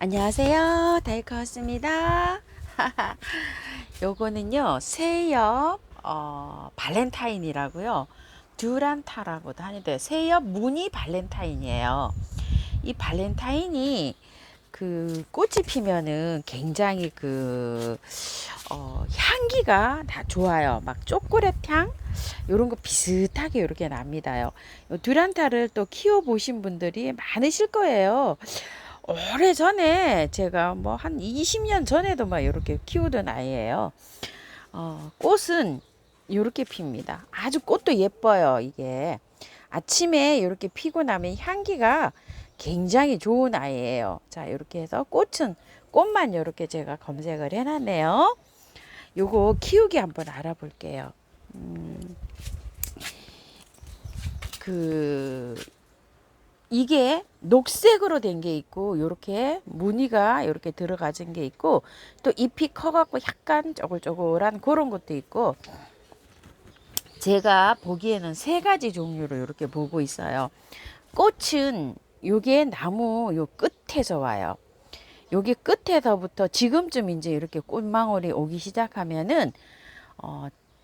안녕하세요. 다이커스입니다. 요거는요, 새엽, 발렌타인이라고요. 듀란타라고도 하는데, 새엽 무늬 발렌타인이에요. 이 발렌타인이 그 꽃이 피면은 굉장히 향기가 다 좋아요. 막 초콜릿 향? 요런 거 비슷하게 이렇게 납니다요. 요 듀란타를 또 키워보신 분들이 많으실 거예요. 오래 전에 제가 뭐 한 20년 전에도 막 이렇게 키우던 아이예요. 꽃은 이렇게 핍니다. 아주 꽃도 예뻐요. 이게 아침에 이렇게 피고 나면 향기가 굉장히 좋은 아이예요. 자, 이렇게 해서 꽃만 이렇게 제가 검색을 해놨네요. 요거 키우기 한번 알아볼게요. 그 이게 녹색으로 된 게 있고 요렇게 무늬가 요렇게 들어가진 게 있고 또 잎이 커갖고 약간 쪼글쪼글한 그런 것도 있고 제가 보기에는 세 가지 종류로 이렇게 보고 있어요. 꽃은 요게 나무 요 끝에서 와요. 여기 끝에서부터 지금쯤 이제 이렇게 꽃망울이 오기 시작하면은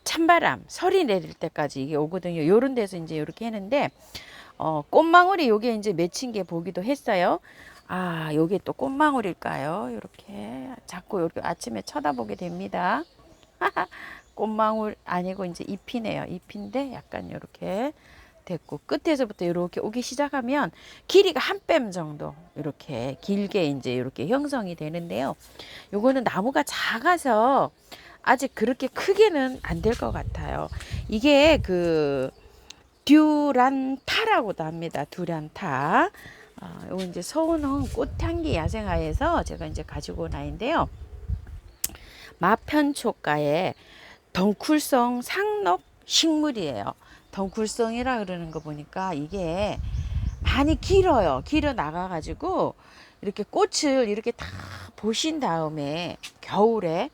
찬바람, 설이 내릴 때까지 이게 오거든요. 요런 데서 이제 이렇게 했는데 꽃망울이 요게 이제 맺힌 게 보기도 했어요. 아, 요게 또 꽃망울일까요? 이렇게 자꾸 이렇게 아침에 쳐다보게 됩니다. 꽃망울 아니고 이제 잎이네요. 잎인데 약간 이렇게 됐고 끝에서부터 이렇게 오기 시작하면 길이가 한 뼘 정도 이렇게 길게 이제 이렇게 형성이 되는데요. 요거는 나무가 작아서 아직 그렇게 크게는 안 될 것 같아요. 이게 듀란타라고도 합니다. 듀란타. 요거 이제 서운홍 꽃향기 야생화에서 제가 이제 가지고 온 아이인데요. 마편초가의 덩쿨성 상록 식물이에요. 덩쿨성이라 그러는 거 보니까 이게 많이 길어요. 길어 나가가지고 이렇게 꽃을 이렇게 다 보신 다음에 겨울에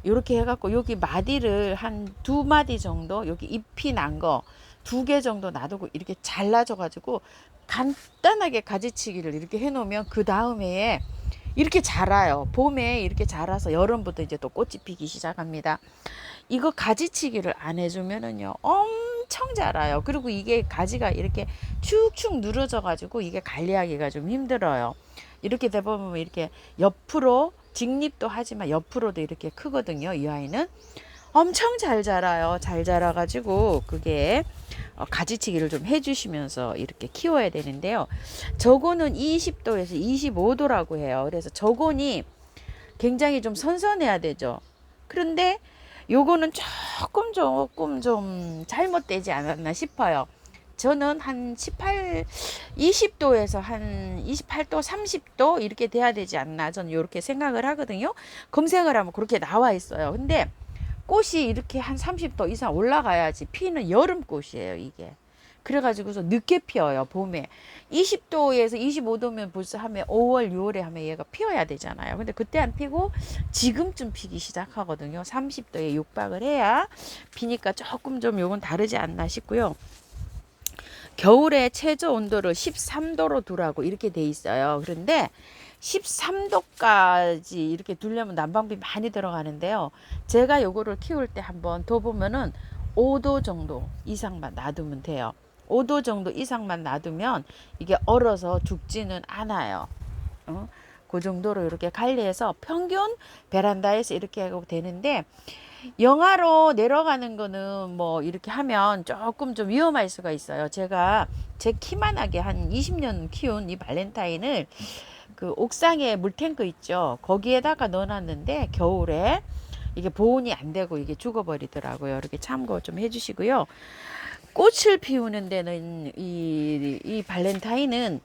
이렇게 해갖고 여기 마디를 한 두 마디 정도 여기 잎이 난 거 두 개 정도 놔두고 이렇게 잘라줘가지고 간단하게 가지치기를 이렇게 해놓으면 그 다음에 이렇게 자라요. 봄에 이렇게 자라서 여름부터 이제 또 꽃이 피기 시작합니다. 이거 가지치기를 안 해주면은요 엄청 자라요. 그리고 이게 가지가 이렇게 축축 늘어져 가지고 이게 관리하기가 좀 힘들어요. 이렇게 되보면 이렇게 옆으로 직립도 하지만 옆으로도 이렇게 크거든요. 이 아이는 엄청 잘 자라요. 잘 자라가지고 그게 가지치기를 좀 해주시면서 이렇게 키워야 되는데요. 저거는 20도에서 25도라고 해요. 그래서 저건이 굉장히 좀 선선해야 되죠. 그런데 요거는 조금 좀 잘못되지 않았나 싶어요. 저는 한 20도에서 한 28도, 30도 이렇게 돼야 되지 않나 저는 이렇게 생각을 하거든요. 검색을 하면 그렇게 나와 있어요. 근데 꽃이 이렇게 한 30도 이상 올라가야지 피는 여름꽃이에요, 이게. 그래가지고서 늦게 피어요, 봄에. 20도에서 25도면 벌써 하면 5월, 6월에 하면 얘가 피어야 되잖아요. 근데 그때 안 피고 지금쯤 피기 시작하거든요. 30도에 육박을 해야 피니까 조금 좀 요건 다르지 않나 싶고요. 겨울에 최저 온도를 13도로 두라고 이렇게 돼 있어요. 그런데 13도까지 이렇게 두려면 난방비 많이 들어가는데요. 제가 요거를 키울 때 한번 더 보면은 5도 정도 이상만 놔두면 돼요. 5도 정도 이상만 놔두면 이게 얼어서 죽지는 않아요. 그 정도로 이렇게 관리해서 평균 베란다에서 이렇게 하고 되는데 영하로 내려가는 거는 뭐 이렇게 하면 조금 좀 위험할 수가 있어요. 제가 제 키만하게 한 20년 키운 이 발렌타인을 그 옥상에 물탱크 있죠. 거기에다가 넣어놨는데 겨울에 이게 보온이 안 되고 이게 죽어버리더라고요. 이렇게 참고 좀 해주시고요. 꽃을 피우는 데는 이 발렌타인은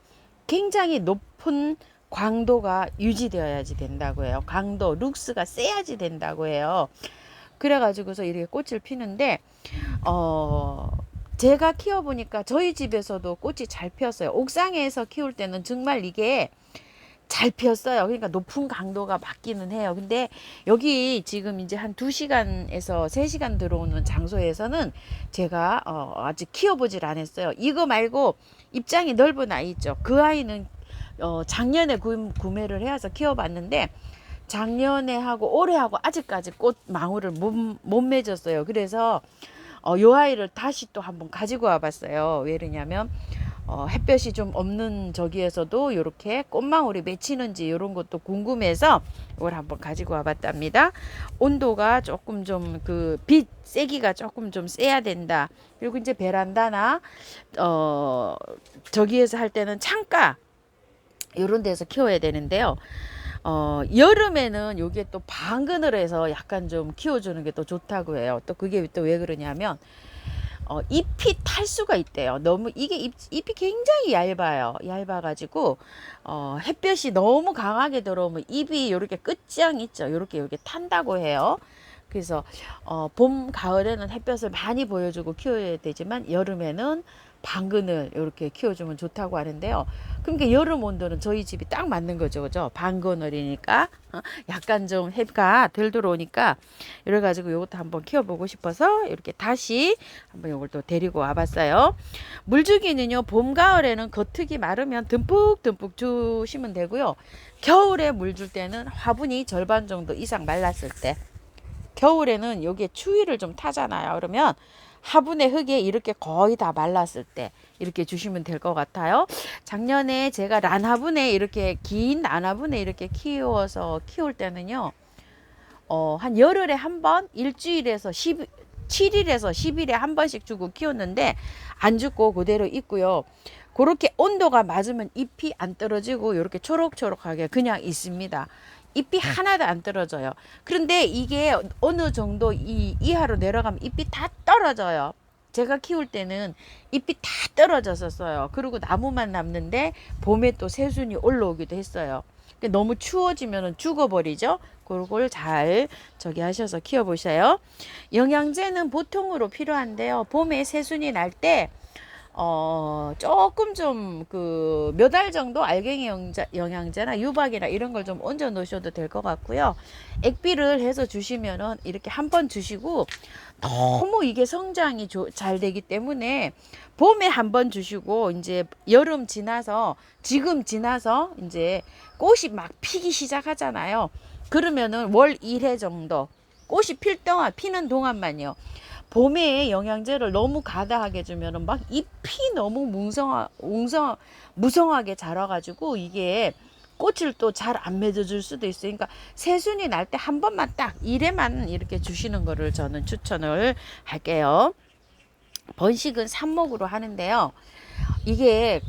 굉장히 높은 광도가 유지되어야지 된다고 해요. 강도, 룩스가 세야지 된다고 해요. 그래가지고서 이렇게 꽃을 피는데, 제가 키워보니까 저희 집에서도 꽃이 잘 피었어요. 옥상에서 키울 때는 정말 이게 잘 피었어요. 그러니까 높은 강도가 맞기는 해요. 근데 여기 지금 이제 한 2시간에서 3시간 들어오는 장소에서는 제가 아직 키워보질 않았어요. 이거 말고 입장이 넓은 아이 있죠. 그 아이는 작년에 구매를 해서 키워봤는데 작년에 하고 올해 하고 아직까지 꽃 망울을 못 맺었어요. 그래서 요 아이를 다시 또 한번 가지고 와봤어요. 왜 그러냐면 햇볕이 좀 없는 저기에서도 이렇게 꽃망울이 맺히는지 이런 것도 궁금해서 이걸 한번 가지고 와봤답니다. 온도가 조금 좀 그 빛 세기가 조금 좀 세야 된다. 그리고 이제 베란다나 저기에서 할 때는 창가 이런 데서 키워야 되는데요. 여름에는 요게 또 방근을 해서 약간 좀 키워주는 게 또 좋다고 해요. 또 그게 또 왜 그러냐면 잎이 탈 수가 있대요. 너무 이게 잎이 굉장히 얇아요. 얇아가지고 햇볕이 너무 강하게 들어오면 잎이 이렇게 끝장 있죠. 이렇게 탄다고 해요. 그래서 봄, 가을에는 햇볕을 많이 보여주고 키워야 되지만 여름에는 방근을 이렇게 키워주면 좋다고 하는데요. 그러니까 여름 온도는 저희 집이 딱 맞는 거죠, 그죠? 방근을이니까 약간 좀 해가 덜 들어오니까 이래가지고 이것도 한번 키워보고 싶어서 이렇게 다시 한번 이걸 또 데리고 와봤어요. 물주기는요, 봄, 가을에는 겉흙이 마르면 듬뿍듬뿍 주시면 되고요. 겨울에 물 줄 때는 화분이 절반 정도 이상 말랐을 때. 겨울에는 여기에 추위를 좀 타잖아요. 그러면 화분의 흙에 이렇게 거의 다 말랐을 때 이렇게 주시면 될 것 같아요. 작년에 제가 란 화분에 이렇게 긴 란 화분에 이렇게 키울 때는요. 한 열흘에 한 번, 일주일에서 7일에서 10일에 한 번씩 주고 키웠는데 안 죽고 그대로 있고요. 그렇게 온도가 맞으면 잎이 안 떨어지고 이렇게 초록초록하게 그냥 있습니다. 잎이 하나도 안 떨어져요. 그런데 이게 어느 정도 이하로 내려가면 잎이 다 떨어져요. 제가 키울 때는 잎이 다 떨어졌었어요. 그리고 나무만 남는데 봄에 또 새순이 올라오기도 했어요. 너무 추워지면 죽어버리죠. 그걸 잘 저기 하셔서 키워보세요. 영양제는 보통으로 필요한데요. 봄에 새순이 날 때 조금 좀 그 몇 알 정도 알갱이 영양제나 유박이나 이런 걸 좀 얹어 놓으셔도 될 것 같고요. 액비를 해서 주시면은 이렇게 한 번 주시고 너무 이게 성장이 잘 되기 때문에 봄에 한 번 주시고 이제 여름 지나서 지금 지나서 이제 꽃이 막 피기 시작하잖아요. 그러면은 월 1회 정도 꽃이 피는 동안만요. 봄에 영양제를 너무 과다하게 주면은 막 잎이 너무 무성하게 자라가지고 이게 꽃을 또 잘 안 맺어줄 수도 있어요. 그러니까 새순이 날 때 한 번만 딱 1회만 이렇게 주시는 거를 저는 추천을 할게요. 번식은 삽목으로 하는데요. 이게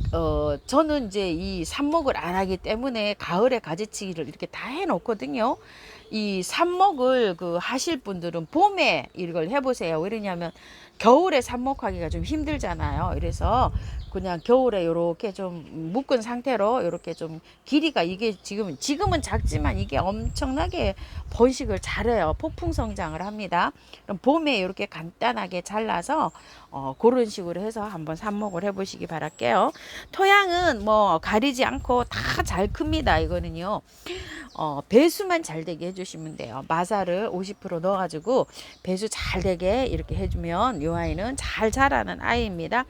저는 이제 이 삽목을 안 하기 때문에 가을에 가지치기를 이렇게 다 해놓거든요. 이 삽목을 하실 분들은 봄에 이걸 해보세요. 왜냐면 겨울에 삽목하기가 좀 힘들잖아요. 그래서 그냥 겨울에 이렇게 좀 묶은 상태로 이렇게 좀 길이가 이게 지금은 작지만 이게 엄청나게 번식을 잘해요. 폭풍 성장을 합니다. 그럼 봄에 이렇게 간단하게 잘라서 그런 식으로 해서 한번 삽목을 해보시기 바랄게요. 토양은 뭐 가리지 않고 다 잘 큽니다. 이거는요. 배수만 잘 되게 해주시면 돼요. 마사를 50% 넣어가지고 배수 잘 되게 이렇게 해주면 이 아이는 잘 자라는 아이입니다.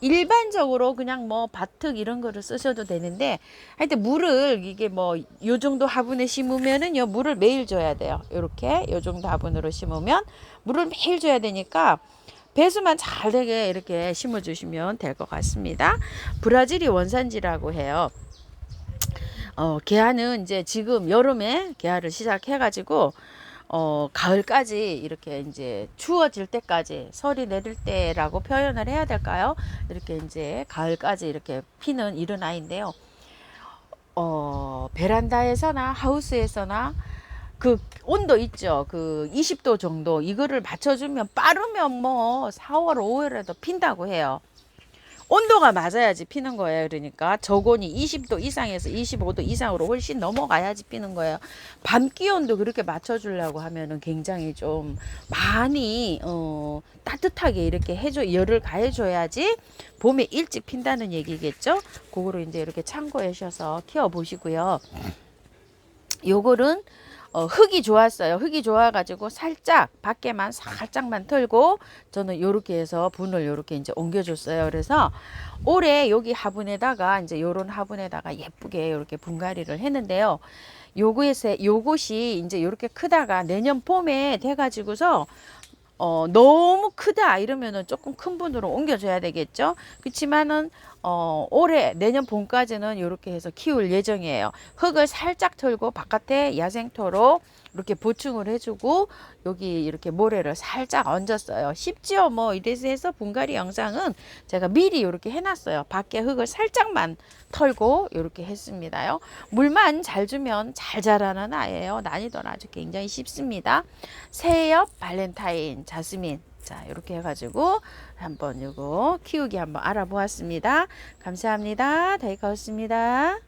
일반적으로 그냥 뭐 밭흙 이런 거를 쓰셔도 되는데 하여튼 물을 이게 뭐 요 정도 화분에 심으면은요 물을 매일 줘야 돼요. 이렇게 요 정도 화분으로 심으면 물을 매일 줘야 되니까 배수만 잘 되게 이렇게 심어 주시면 될 것 같습니다. 브라질이 원산지라고 해요. 개화는 이제 지금 여름에 개화를 시작해가지고 가을까지 이렇게 이제 추워질 때까지 설이 내릴 때라고 표현을 해야 될까요? 이렇게 이제 가을까지 이렇게 피는 이런 아이인데요. 베란다에서나 하우스에서나 그 온도 있죠. 그 20도 정도 이거를 맞춰주면 빠르면 뭐 4월, 5월에도 핀다고 해요. 온도가 맞아야지 피는 거예요. 그러니까 저온이 20도 이상에서 25도 이상으로 훨씬 넘어가야지 피는 거예요. 밤 기온도 그렇게 맞춰주려고 하면은 굉장히 좀 많이 따뜻하게 이렇게 열을 가해줘야지 봄에 일찍 핀다는 얘기겠죠. 그거를 이제 이렇게 참고하셔서 키워 보시고요. 요거는 흙이 좋았어요. 흙이 좋아가지고 살짝 밖에만 살짝만 털고 저는 요렇게 해서 분을 요렇게 이제 옮겨줬어요. 그래서 올해 여기 화분에다가 이제 요런 화분에다가 예쁘게 이렇게 분갈이를 했는데요. 요것이 이제 요렇게 크다가 내년 봄에 돼가지고서 너무 크다 이러면은 조금 큰 분으로 옮겨줘야 되겠죠. 그렇지만은 올해 내년 봄까지는 이렇게 해서 키울 예정이에요. 흙을 살짝 털고 바깥에 야생토로 이렇게 보충을 해주고 여기 이렇게 모래를 살짝 얹었어요. 쉽지요. 뭐 이래서 해서 분갈이 영상은 제가 미리 이렇게 해놨어요. 밖에 흙을 살짝만 털고 이렇게 했습니다요. 물만 잘 주면 잘 자라는 아이예요. 난이도는 아주 굉장히 쉽습니다. 새엽 발렌타인 자스민, 자 이렇게 해가지고 한번 이거 키우기 한번 알아보았습니다. 감사합니다. 데이카우스입니다.